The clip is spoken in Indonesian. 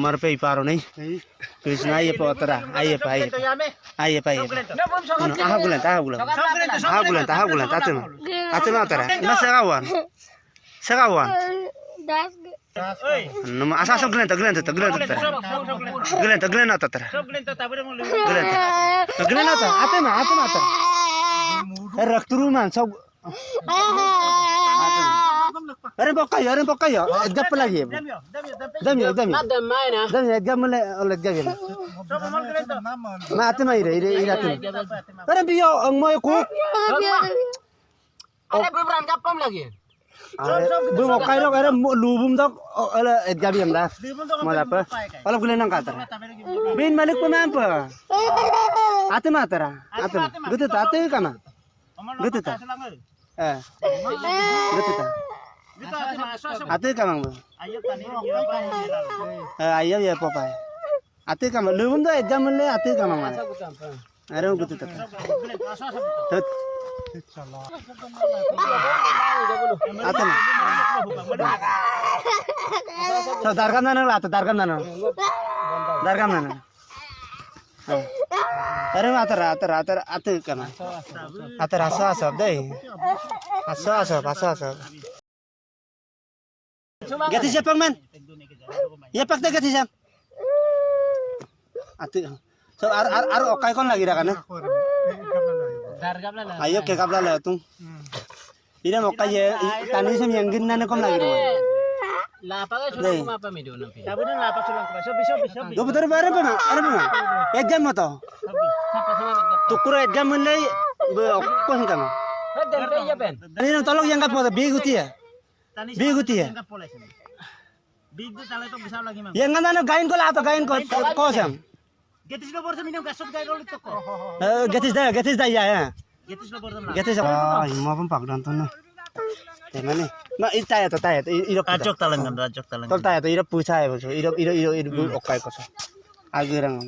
हमारे पे ही पारो नहीं कृष्ण आइए पोतरा आइए पाइए आइए पाइए आहा बुलन आते ना तरा ना सगावन नम आसा सब गलें तगलें तरा आते ना तरा रक्तरू मान सब अरे पक्का ya edgap lagi dam ya edgap mele oleh edgap ya mati mah ire अरे बियो अंगmo ku अरे beberan kapam lagi bu ngokai lo kare lubum dok ole edgap yam dah mau apa kalau kulen nang kata bin malik penampa ate mah tara ate gitu ate kana gitu ta gitu ta ate kamang bu ayo ya papa ate kamang lubum do edgap mele ate kamang mana अरे gitu ta ate so darkan nana अरे आतर ate kana ater asap deh asap gati siapa man ya pak deh gati siapa ate so ar okai kon lagi dah kan ayo ke kabla lah tuh ini mau kayak tani sem yang gini nane kom lagi Lapa ka sulang kumapa mi doon. Sabi na lapa sulang kumapa. do betul bare bana exam mo to tukura exam lay ko hin kama Dente ya pen. ini tolong yang kat mo biguti ya Big do tala to bisa lagi mang. yang nana gain ko la to gain ko sam Getis lo borsa minum gasot gay rolit to ko. getis da ya Getis lo borsa. getis ay mo pang pagdan to no temane ma itaya to iro Ajok talangan. tol taya to iro pusa ya boso iro okai ko so agirang